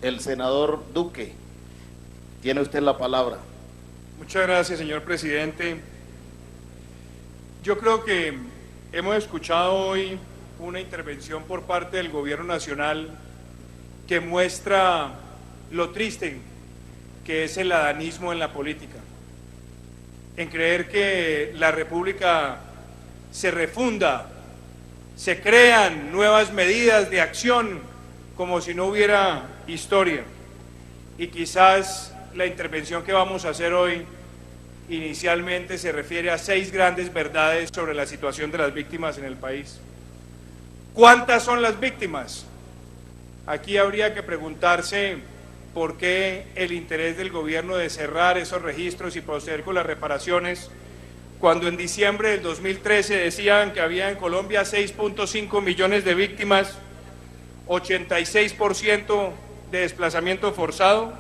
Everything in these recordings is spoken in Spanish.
el senador Duque. Tiene usted la palabra. Muchas gracias, señor presidente. Yo creo que hemos escuchado hoy una intervención por parte del gobierno nacional que muestra lo triste que es el adanismo en la política, en creer que la república se refunda, se crean nuevas medidas de acción como si no hubiera historia. Y quizás la intervención que vamos a hacer hoy inicialmente se refiere a 6 grandes verdades sobre la situación de las víctimas en el país. ¿Cuántas son las víctimas? Aquí habría que preguntarse por qué el interés del gobierno de cerrar esos registros y proceder con las reparaciones, cuando en diciembre del 2013 decían que había en Colombia 6.5 millones de víctimas, 86% de desplazamiento forzado,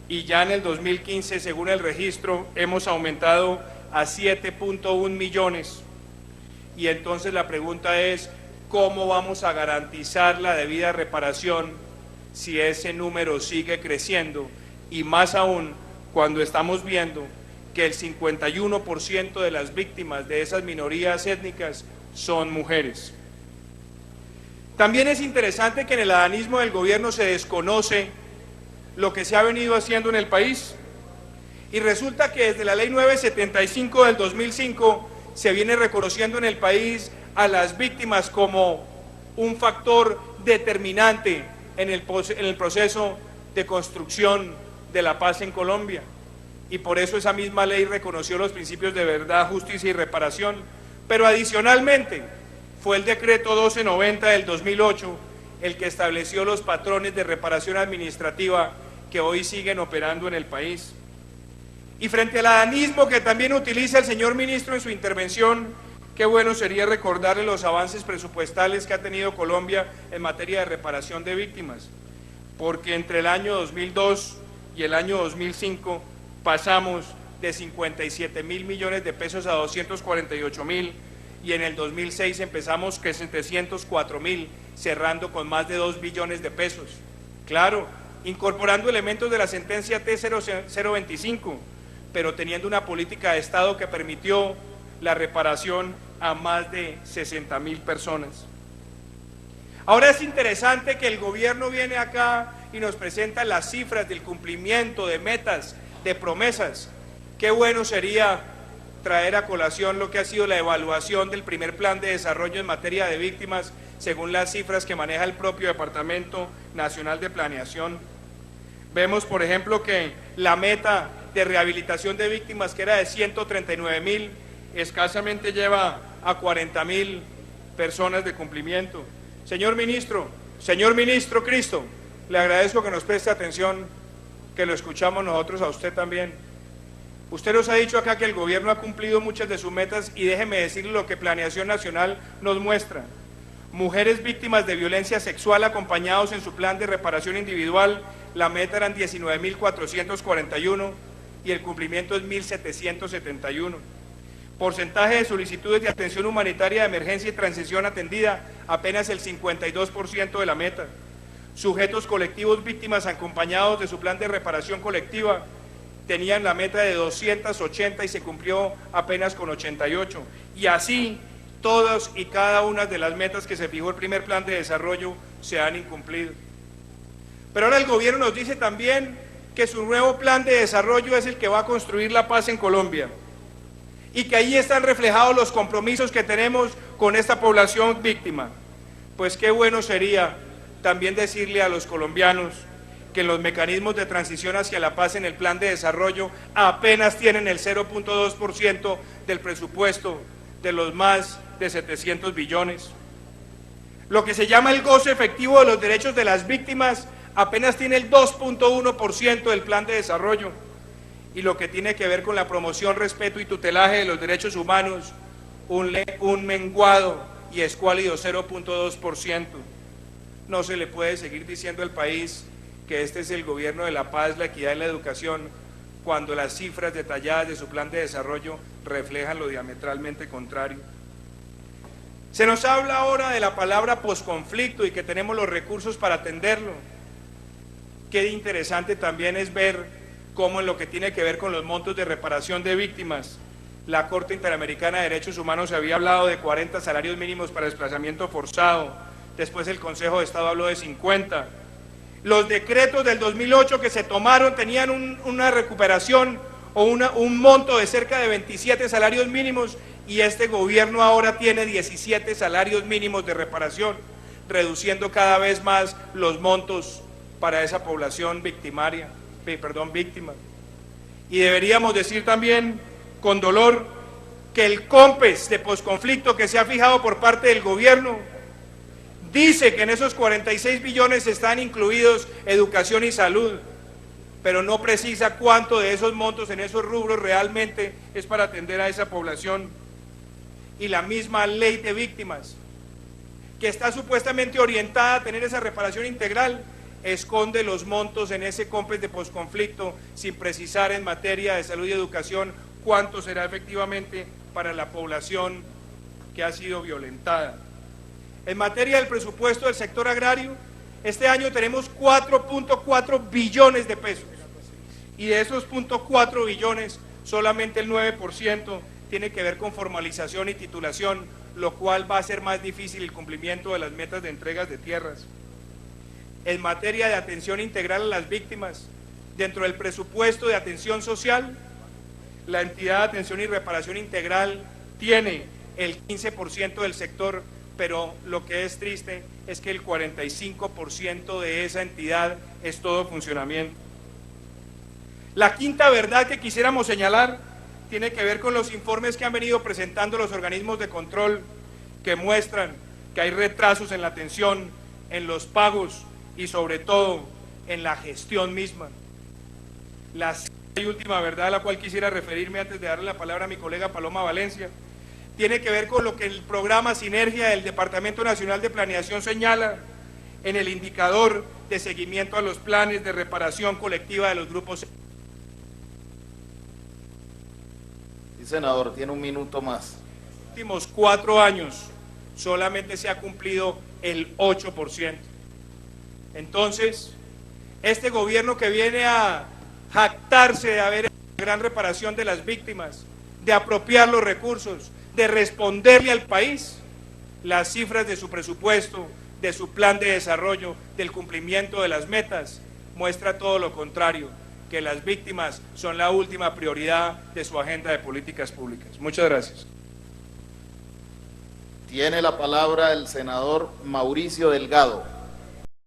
y ya en el 2015, según el registro, hemos aumentado a 7.1 millones. Y entonces la pregunta es, ¿cómo vamos a garantizar la debida reparación si ese número sigue creciendo? Y más aún cuando estamos viendo que el 51% de las víctimas de esas minorías étnicas son mujeres. También es interesante que en el adanismo del gobierno se desconoce lo que se ha venido haciendo en el país, y resulta que desde la ley 975 del 2005 se viene reconociendo en el país a las víctimas como un factor determinante en el proceso de construcción de la paz en Colombia, y por eso esa misma ley reconoció los principios de verdad, justicia y reparación. Pero adicionalmente fue el decreto 1290 del 2008 el que estableció los patrones de reparación administrativa que hoy siguen operando en el país. Y frente al adanismo que también utiliza el señor ministro en su intervención, qué bueno sería recordarle los avances presupuestales que ha tenido Colombia en materia de reparación de víctimas, porque entre el año 2002 y el año 2005 pasamos de 57.000 millones de pesos a 248.000, y en el 2006 empezamos que 704.000, cerrando con más de 2 billones de pesos. Claro, incorporando elementos de la sentencia T-025, pero teniendo una política de Estado que permitió la reparación a más de 60.000 personas. Ahora es interesante que el gobierno viene acá y nos presenta las cifras del cumplimiento de metas, de promesas. Qué bueno sería traer a colación lo que ha sido la evaluación del primer plan de desarrollo en materia de víctimas, según las cifras que maneja el propio Departamento Nacional de Planeación. Vemos, por ejemplo, que la meta de rehabilitación de víctimas, que era de 139.000, escasamente lleva a 40.000 personas de cumplimiento. Señor ministro Cristo, le agradezco que nos preste atención, que lo escuchamos nosotros a usted también. Usted nos ha dicho acá que el gobierno ha cumplido muchas de sus metas, y déjeme decirle lo que Planeación Nacional nos muestra. Mujeres víctimas de violencia sexual acompañados en su plan de reparación individual, la meta eran 19.441 y el cumplimiento es 1.771. Porcentaje de solicitudes de atención humanitaria de emergencia y transición atendida, apenas el 52% de la meta. Sujetos colectivos víctimas acompañados de su plan de reparación colectiva, tenían la meta de 280 y se cumplió apenas con 88. Y así, todas y cada una de las metas que se fijó el primer plan de desarrollo se han incumplido. Pero ahora el gobierno nos dice también que su nuevo plan de desarrollo es el que va a construir la paz en Colombia, y que ahí están reflejados los compromisos que tenemos con esta población víctima. Pues qué bueno sería también decirle a los colombianos que los mecanismos de transición hacia la paz en el plan de desarrollo apenas tienen el 0.2% del presupuesto de los más de 700 billones. Lo que se llama el goce efectivo de los derechos de las víctimas apenas tiene el 2.1% del plan de desarrollo, y lo que tiene que ver con la promoción, respeto y tutelaje de los derechos humanos, un menguado y escuálido 0.2%. No se le puede seguir diciendo al país que este es el gobierno de la paz, la equidad y la educación, cuando las cifras detalladas de su plan de desarrollo reflejan lo diametralmente contrario. Se nos habla ahora de la palabra posconflicto y que tenemos los recursos para atenderlo. qué interesante también es ver cómo en lo que tiene que ver con los montos de reparación de víctimas, la Corte Interamericana de Derechos Humanos había hablado de 40 salarios mínimos para desplazamiento forzado, después el Consejo de Estado habló de 50. Los decretos del 2008 que se tomaron tenían una recuperación o un monto de cerca de 27 salarios mínimos, y este gobierno ahora tiene 17 salarios mínimos de reparación, reduciendo cada vez más los montos para esa población víctima. Y deberíamos decir también con dolor que el COMPES de posconflicto que se ha fijado por parte del gobierno dice que en esos 46 billones están incluidos educación y salud, pero no precisa cuánto de esos montos en esos rubros realmente es para atender a esa población. Y la misma ley de víctimas, que está supuestamente orientada a tener esa reparación integral, esconde los montos en ese COMPES de posconflicto sin precisar en materia de salud y educación cuánto será efectivamente para la población que ha sido violentada. En materia del presupuesto del sector agrario, este año tenemos 4.4 billones de pesos, y de esos 0.4 billones, solamente el 9% tiene que ver con formalización y titulación, lo cual va a hacer más difícil el cumplimiento de las metas de entregas de tierras. En materia de atención integral a las víctimas, dentro del presupuesto de atención social, la entidad de atención y reparación integral tiene el 15% del sector, pero lo que es triste es que el 45% de esa entidad es todo funcionamiento. La quinta verdad que quisiéramos señalar tiene que ver con los informes que han venido presentando los organismos de control, que muestran que hay retrasos en la atención, en los pagos y sobre todo en la gestión misma. La sexta y última verdad a la cual quisiera referirme antes de darle la palabra a mi colega Paloma Valencia tiene que ver con lo que el programa Sinergia del Departamento Nacional de Planeación señala en el indicador de seguimiento a los planes de reparación colectiva de los grupos. Sí, senador, tiene un minuto más. En los últimos 4 años solamente se ha cumplido el 8%. Entonces, este gobierno que viene a jactarse de haber hecho una gran reparación de las víctimas, de apropiar los recursos, de responderle al país, las cifras de su presupuesto, de su plan de desarrollo, del cumplimiento de las metas, muestra todo lo contrario, que las víctimas son la última prioridad de su agenda de políticas públicas. Muchas gracias. Tiene la palabra el senador Mauricio Delgado.